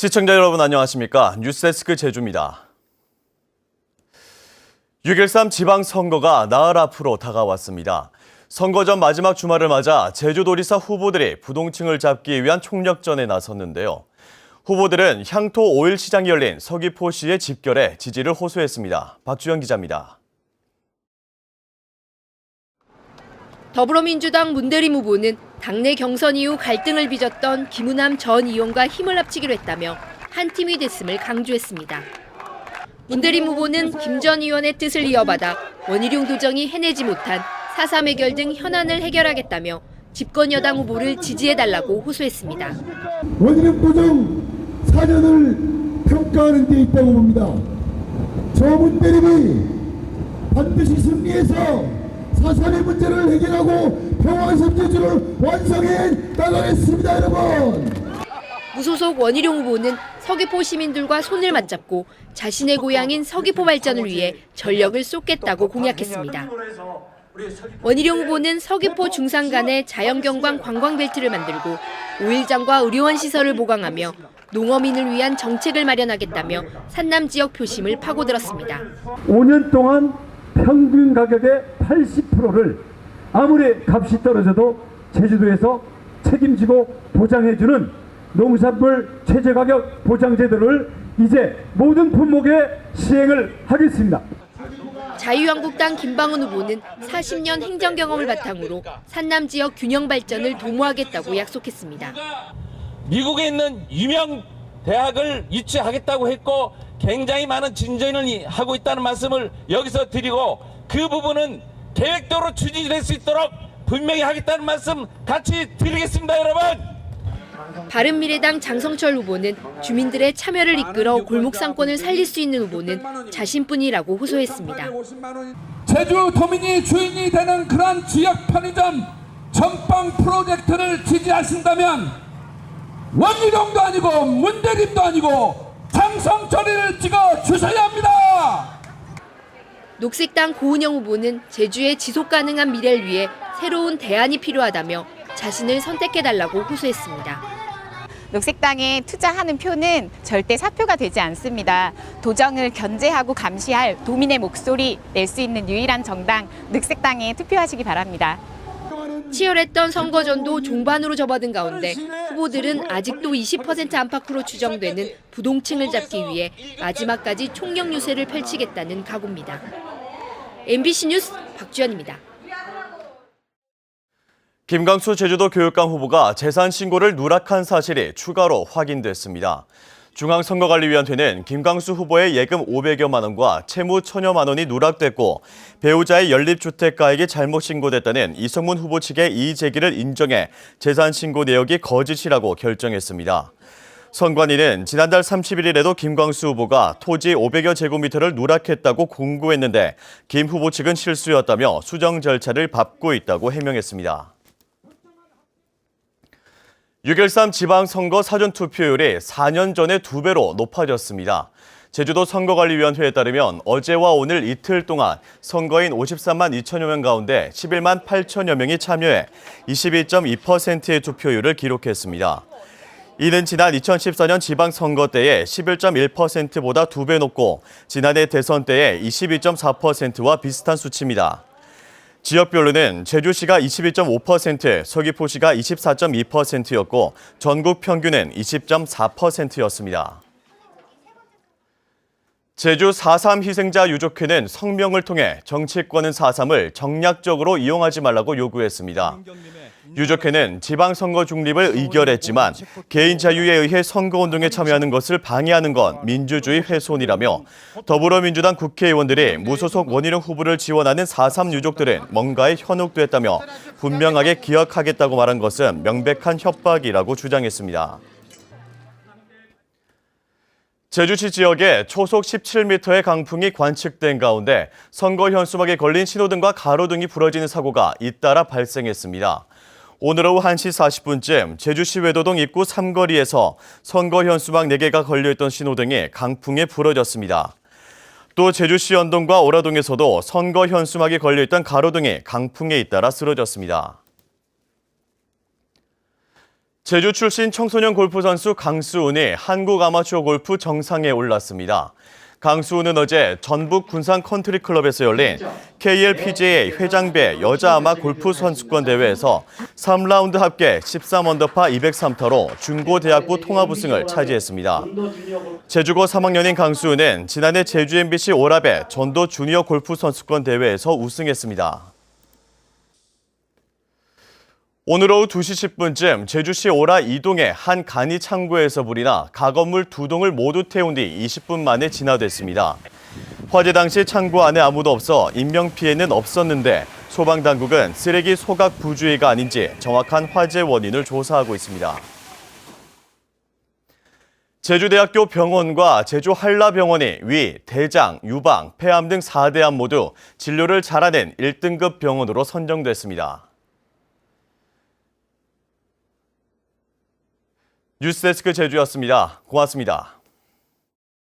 시청자 여러분 안녕하십니까? 뉴스데스크 제주입니다. 6.13 지방선거가 나흘 앞으로 다가왔습니다. 선거 전 마지막 주말을 맞아 제주도지사 후보들이 부동층을 잡기 위한 총력전에 나섰는데요. 후보들은 향토 5일 시장이 열린 서귀포시의 집결에 지지를 호소했습니다. 박주영 기자입니다. 더불어민주당 문대림 후보는 당내 경선 이후 갈등을 빚었던 김우남 전 의원과 힘을 합치기로 했다며 한 팀이 됐음을 강조했습니다. 문대림 후보는 김 전 의원의 뜻을 이어받아 원희룡 도정이 해내지 못한 4.3 해결 등 현안을 해결하겠다며 집권 여당 후보를 지지해달라고 호소했습니다. 원희룡 도정 사전을 평가하는 데 있다고 봅니다. 저 문대림이 반드시 승리해서 4.3의 문제를 해결하고 평화의 제주를 완성해 나가겠습니다, 여러분. 무소속 원희룡 후보는 서귀포 시민들과 손을 맞잡고 자신의 고향인 서귀포 발전을 위해 전력을 쏟겠다고 공약했습니다. 원희룡 후보는 서귀포 중산간에 자연경관 관광벨트를 만들고 오일장과 의료원 시설을 보강하며 농어민을 위한 정책을 마련하겠다며 산남 지역 표심을 파고들었습니다. 5년 동안 평균 가격의 80%를 아무리 값이 떨어져도 제주도에서 책임지고 보장해주는 농산물 최저가격 보장제도를 이제 모든 품목에 시행을 하겠습니다. 자유한국당 김방훈 후보는 40년 행정 경험을 바탕으로 산남 지역 균형 발전을 도모하겠다고 약속했습니다. 미국에 있는 유명 대학을 유치하겠다고 했고 굉장히 많은 진전을 하고 있다는 말씀을 여기서 드리고 그 부분은 계획대로 추진될 수 있도록 분명히 하겠다는 말씀 같이 드리겠습니다, 여러분. 바른미래당 장성철 후보는 주민들의 참여를 이끌어 골목 상권을 살릴 수 있는 후보는 자신뿐이라고 호소했습니다. 제주 도민이 주인이 되는 그런 지역 편의점 전방 프로젝트를 지지하신다면 원희룡도 아니고 문대림도 아니고 장성철이를 찍어 주셔야 합니다. 녹색당 고은영 후보는 제주의 지속 가능한 미래를 위해 새로운 대안이 필요하다며 자신을 선택해달라고 호소했습니다. 녹색당에 투자하는 표는 절대 사표가 되지 않습니다. 도정을 견제하고 감시할 도민의 목소리 낼 수 있는 유일한 정당 녹색당에 투표하시기 바랍니다. 치열했던 선거전도 종반으로 접어든 가운데 후보들은 아직도 20% 안팎으로 추정되는 부동층을 잡기 위해 마지막까지 총력 유세를 펼치겠다는 각오입니다. MBC 뉴스 박주연입니다. 김광수 제주도 교육감 후보가 재산 신고를 누락한 사실이 추가로 확인됐습니다. 중앙선거관리위원회는 김광수 후보의 예금 500여만 원과 채무 1,000여만 원이 누락됐고 배우자의 연립주택가액이 잘못 신고됐다는 이성문 후보 측의 이의 제기를 인정해 재산 신고 내역이 거짓이라고 결정했습니다. 선관위는 지난달 31일에도 김광수 후보가 토지 500여 제곱미터를 누락했다고 공고했는데 김 후보 측은 실수였다며 수정 절차를 밟고 있다고 해명했습니다. 6.13 지방선거 사전투표율이 4년 전의 2배로 높아졌습니다. 제주도 선거관리위원회에 따르면 어제와 오늘 이틀 동안 선거인 53만 2천여 명 가운데 11만 8천여 명이 참여해 22.2%의 투표율을 기록했습니다. 이는 지난 2014년 지방선거 때의 11.1%보다 2배 높고 지난해 대선 때의 22.4%와 비슷한 수치입니다. 지역별로는 제주시가 22.5%, 서귀포시가 24.2%였고 전국 평균은 20.4%였습니다. 제주 4.3 희생자 유족회는 성명을 통해 정치권은 4.3을 정략적으로 이용하지 말라고 요구했습니다. 유족회는 지방선거 중립을 의결했지만 개인 자유에 의해 선거운동에 참여하는 것을 방해하는 건 민주주의 훼손이라며 더불어민주당 국회의원들이 무소속 원희룡 후보를 지원하는 4.3 유족들은 뭔가에 현혹됐다며 분명하게 기억하겠다고 말한 것은 명백한 협박이라고 주장했습니다. 제주시 지역에 초속 17m의 강풍이 관측된 가운데 선거 현수막에 걸린 신호등과 가로등이 부러지는 사고가 잇따라 발생했습니다. 오늘 오후 1시 40분쯤 제주시 외도동 입구 3거리에서 선거 현수막 4개가 걸려있던 신호등이 강풍에 부러졌습니다. 또 제주시 연동과 오라동에서도 선거 현수막이 걸려있던 가로등이 강풍에 잇따라 쓰러졌습니다. 제주 출신 청소년 골프 선수 강수훈이 한국 아마추어 골프 정상에 올랐습니다. 강수훈은 어제 전북 군산 컨트리 클럽에서 열린 KLPGA 회장배 여자 아마 골프 선수권 대회에서 3라운드 합계 13언더파 203타로 중고대학부 통합 우승을 차지했습니다. 제주고 3학년인 강수훈은 지난해 제주 MBC 오라배 전도 주니어 골프 선수권 대회에서 우승했습니다. 오늘 오후 2시 10분쯤 제주시 오라 이동의 한 간이 창고에서 불이 나 가건물 2동을 모두 태운 뒤 20분 만에 진화됐습니다. 화재 당시 창고 안에 아무도 없어 인명피해는 없었는데 소방당국은 쓰레기 소각 부주의가 아닌지 정확한 화재 원인을 조사하고 있습니다. 제주대학교 병원과 제주 한라병원이 위, 대장, 유방, 폐암 등 4대암 모두 진료를 잘하는 1등급 병원으로 선정됐습니다. 뉴스데스크 제주였습니다. 고맙습니다.